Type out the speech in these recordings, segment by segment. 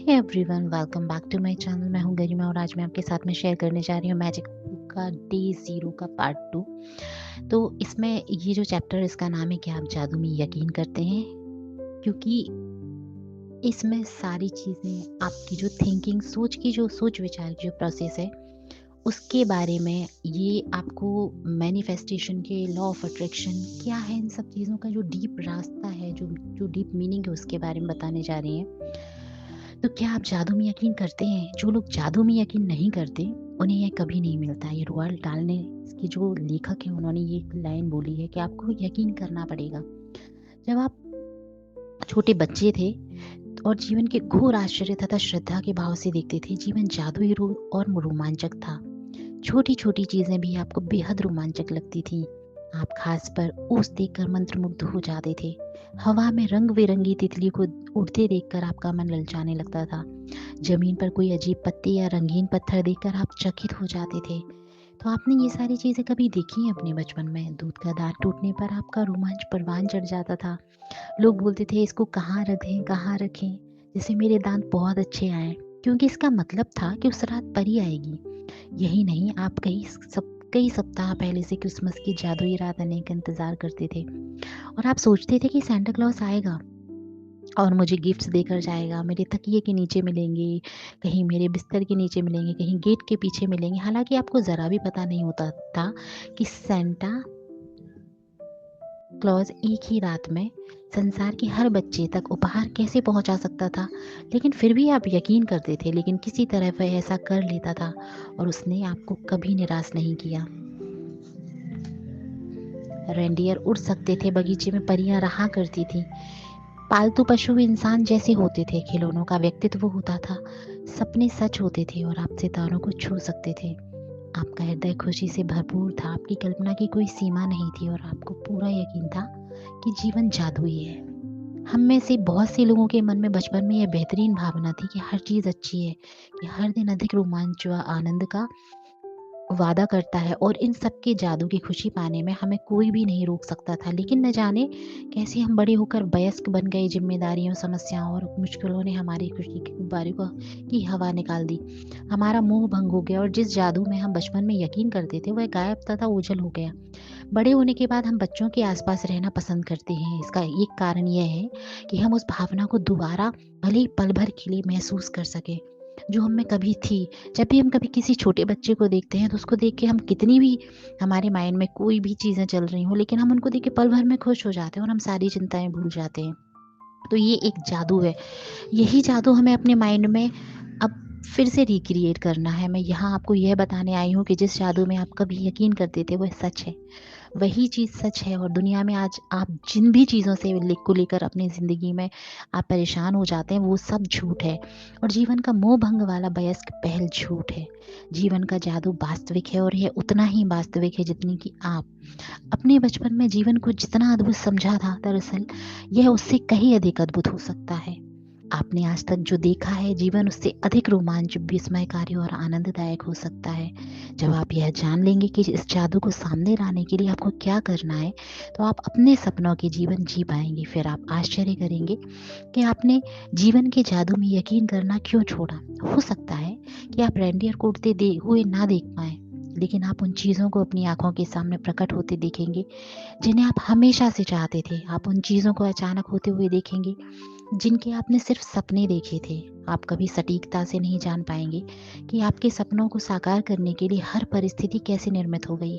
Hey everyone, welcome back to my channel. मैं हूं गरिमा और आज मैं आपके साथ में शेयर करने जा रही हूं मैजिक बुक का डे 0 का पार्ट 2। तो इसमें ये जो चैप्टर, इसका नाम है कि आप जादू में यकीन करते हैं, क्योंकि इसमें सारी चीज़ें आपकी जो थिंकिंग, सोच विचार की जो प्रोसेस है उसके बारे में, ये आपको मैनिफेस्टेशन के लॉ ऑफ अट्रैक्शन क्या है, इन सब चीज़ों का जो डीप रास्ता है, जो जो डीप मीनिंग है, उसके बारे में बताने जा रही हैं। तो क्या आप जादू में यकीन करते हैं? जो लोग जादू में यकीन नहीं करते, उन्हें यह कभी नहीं मिलता। ये रोआल्ड डाल ने, इसकी जो लेखक है, उन्होंने ये एक लाइन बोली है कि आपको यकीन करना पड़ेगा। जब आप छोटे बच्चे थे और जीवन के घोर आश्चर्य तथा श्रद्धा के भाव से देखते थे, जीवन जादुई और रोमांचक था। छोटी छोटी चीजें भी आपको बेहद रोमांचक लगती थी। आप खास पर ओस देखकर मंत्रमुग्ध हो जाते थे। हवा में रंग बिरंगी तितली को उड़ते देखकर आपका मन ललचाने लगता था। जमीन पर कोई अजीब पत्ती या रंगीन पत्थर देखकर आप चकित हो जाते थे। तो आपने ये सारी चीजें कभी देखी हैं अपने बचपन में? दूध का दांत टूटने पर आपका रोमांच परवान चढ़ जाता था। लोग बोलते थे, इसको कहाँ रखें, कहाँ रखें, जैसे मेरे दांत बहुत अच्छे आए, क्योंकि इसका मतलब था कि उस रात परी आएगी। यही नहीं, आप कई सप्ताह पहले से क्रिसमस की जादुई रात आने का इंतजार करते थे और आप सोचते थे कि सांता क्लॉस आएगा और मुझे गिफ्ट्स देकर जाएगा। मेरे तकिए के नीचे मिलेंगे, कहीं मेरे बिस्तर के नीचे मिलेंगे, कहीं गेट के पीछे मिलेंगे। हालांकि आपको ज़रा भी पता नहीं होता था कि सेंटा क्लॉज एक ही रात में संसार के हर बच्चे तक उपहार कैसे पहुंचा सकता था। लेकिन फिर भी आप यकीन करते थे, लेकिन किसी तरह वह ऐसा कर लेता था और उसने आपको कभी निराश नहीं किया। रेंडियर उड़ सकते थे, बगीचे में परियां रहा करती थी, पालतू पशु इंसान जैसे होते थे, खिलौनों का व्यक्तित्व होता था, सपने सच होते थे और आप सितारों को छू सकते थे। आपका हृदय खुशी से भरपूर था, आपकी कल्पना की कोई सीमा नहीं थी और आपको पूरा यकीन था कि जीवन जादुई है। हम में से बहुत से लोगों के मन में बचपन में यह बेहतरीन भावना थी कि हर चीज़ अच्छी है, कि हर दिन अधिक रोमांच व आनंद का वादा करता है और इन सब के जादू की खुशी पाने में हमें कोई भी नहीं रोक सकता था। लेकिन न जाने कैसे हम बड़े होकर वयस्क बन गए। जिम्मेदारियों, समस्याओं और मुश्किलों ने हमारी खुशी के गुब्बारे को की हवा निकाल दी। हमारा मोह भंग हो गया और जिस जादू में हम बचपन में यकीन करते थे, वह गायब तथा ओझल हो गया। बड़े होने के बाद हम बच्चों के आसपास रहना पसंद करते हैं। इसका एक कारण यह है कि हम उस भावना को दोबारा, भले ही पल भर के लिए, महसूस कर सकें जो हम में कभी थी। जब भी हम कभी किसी छोटे बच्चे को देखते हैं, तो उसको देख के हम कितनी भी, हमारे माइंड में कोई भी चीज़ें चल रही हों, लेकिन हम उनको देख के पल भर में खुश हो जाते हैं और हम सारी चिंताएं भूल जाते हैं। तो ये एक जादू है। यही जादू हमें अपने माइंड में अब फिर से रिक्रिएट करना है। मैं यहाँ आपको यह बताने आई हूँ कि जिस जादू में आप कभी यकीन करते थे, वह सच है। वही चीज़ सच है और दुनिया में आज आप जिन भी चीज़ों से को लेकर अपनी ज़िंदगी में आप परेशान हो जाते हैं, वो सब झूठ है। और जीवन का मोह भंग वाला वयस्क पहल झूठ है। जीवन का जादू वास्तविक है और यह उतना ही वास्तविक है जितनी कि आप अपने बचपन में जीवन को जितना अद्भुत समझा था, दरअसल यह उससे कहीं अधिक अद्भुत हो सकता है। आपने आज तक जो देखा है, जीवन उससे अधिक रोमांच, विस्मयकारी और आनंददायक हो सकता है। जब आप यह जान लेंगे कि इस जादू को सामने लाने के लिए आपको क्या करना है, तो आप अपने सपनों के जीवन जी पाएंगे। फिर आप आश्चर्य करेंगे कि आपने जीवन के जादू में यकीन करना क्यों छोड़ा। हो सकता है कि आप रेंडियर को उड़ते हुए ना देख पाए, लेकिन आप उन चीज़ों को अपनी आंखों के सामने प्रकट होते देखेंगे जिन्हें आप हमेशा से चाहते थे। आप उन चीज़ों को अचानक होते हुए देखेंगे जिनके आपने सिर्फ सपने देखे थे। आप कभी सटीकता से नहीं जान पाएंगे कि आपके सपनों को साकार करने के लिए हर परिस्थिति कैसे निर्मित हो गई।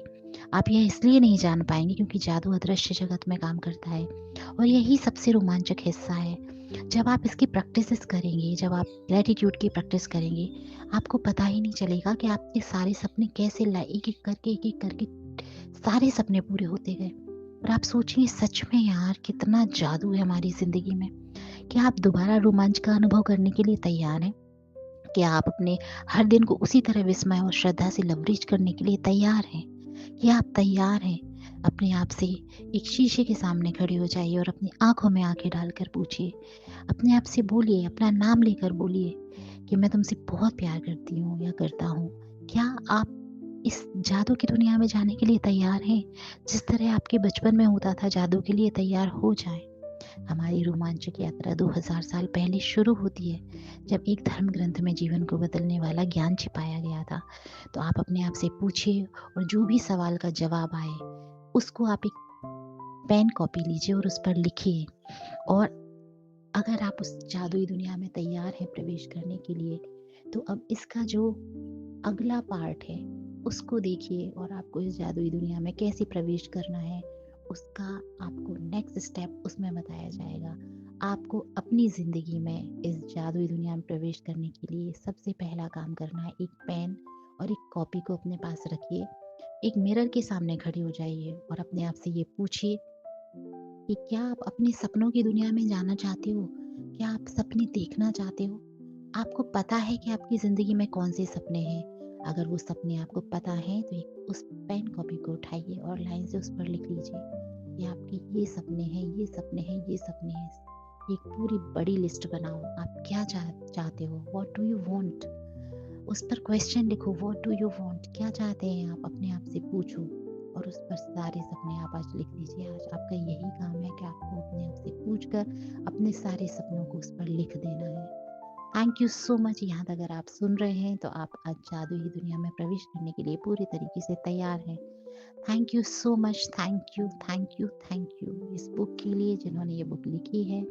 आप यह इसलिए नहीं जान पाएंगे क्योंकि जादू अदृश्य जगत में काम करता है और यही सबसे रोमांचक हिस्सा है। जब आप इसकी प्रैक्टिस करेंगे, जब आप ग्रेटिट्यूड की प्रैक्टिस करेंगे, आपको पता ही नहीं चलेगा कि आपके सारे सपने कैसे एक एक करके सारे सपने पूरे होते गए। और आप सोचिए, सच में यार कितना जादू है हमारी जिंदगी में। क्या आप दोबारा रोमांच का अनुभव करने के लिए तैयार हैं? क्या आप अपने हर दिन को उसी तरह विस्मय और श्रद्धा से लवरेज करने के लिए तैयार हैं? क्या आप तैयार हैं? अपने आप से एक शीशे के सामने खड़े हो जाइए और अपनी आंखों में आंखें डालकर पूछिए, अपने आप से बोलिए, अपना नाम लेकर बोलिए कि मैं तुमसे बहुत प्यार करती हूँ या करता हूँ। क्या आप इस जादू की दुनिया में जाने के लिए तैयार हैं? जिस तरह आपके बचपन में होता था, जादू के लिए तैयार हो जाएं। हमारी रोमांचक यात्रा 2000 साल पहले शुरू होती है, जब एक धर्म ग्रंथ में जीवन को बदलने वाला ज्ञान छिपाया गया था। तो आप अपने आप से पूछिए और जो भी सवाल का जवाब आए, उसको आप एक पेन कॉपी लीजिए और उस पर लिखिए। और अगर आप उस जादुई दुनिया में तैयार हैं प्रवेश करने के लिए, तो अब इसका जो अगला पार्ट है, उसको देखिए और आपको इस जादुई दुनिया में कैसे प्रवेश करना है, उसका आपको नेक्स्ट स्टेप उसमें बताया जाएगा। आपको अपनी ज़िंदगी में इस जादुई दुनिया में प्रवेश करने के लिए सबसे पहला काम करना है, एक पेन और एक कॉपी को अपने पास रखिए। एक मिरर के सामने खड़े हो जाइए और अपने आप से ये पूछिए कि क्या आप अपने सपनों की दुनिया में जाना चाहते हो? क्या आप सपने देखना चाहते हो? आपको पता है कि आपकी ज़िंदगी में कौन से सपने हैं? अगर वो सपने आपको पता हैं तो एक उस पेन कॉपी को उठाइए और लाइन से उस पर लिख लीजिए कि आपके ये सपने हैं, ये सपने हैं, ये सपने हैं। एक पूरी बड़ी लिस्ट बनाओ। आप क्या चाहते हो? What do you want? उस पर क्वेश्चन लिखो, व्हाट डू यू वांट? क्या चाहते हैं आप? अपने आप से पूछो और उस पर सारे सपने आप आज लिख दीजिए। आज आपका यही काम है कि आपको अपने आप से पूछकर अपने सारे सपनों को उस पर लिख देना है। Thank you so much. यहाँ तक अगर आप सुन रहे हैं तो आप आज जादुई दुनिया में प्रवेश करने के लिए पूरी तरीके से तैयार हैं। Thank you so much. Thank you, thank you, thank you इस बुक के लिए, जिन्होंने ये बुक लिखी है।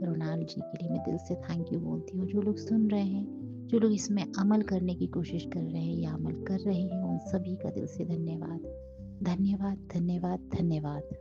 रोनाल जी के लिए मैं दिल से थैंक यू बोलती हूँ। जो लोग सुन रहे हैं, जो लोग इसमें अमल करने की कोशिश कर रहे हैं या अमल कर रहे हैं, उन सभी का दिल से धन्यवाद। धन्यवाद, धन्यवाद, धन्यवाद।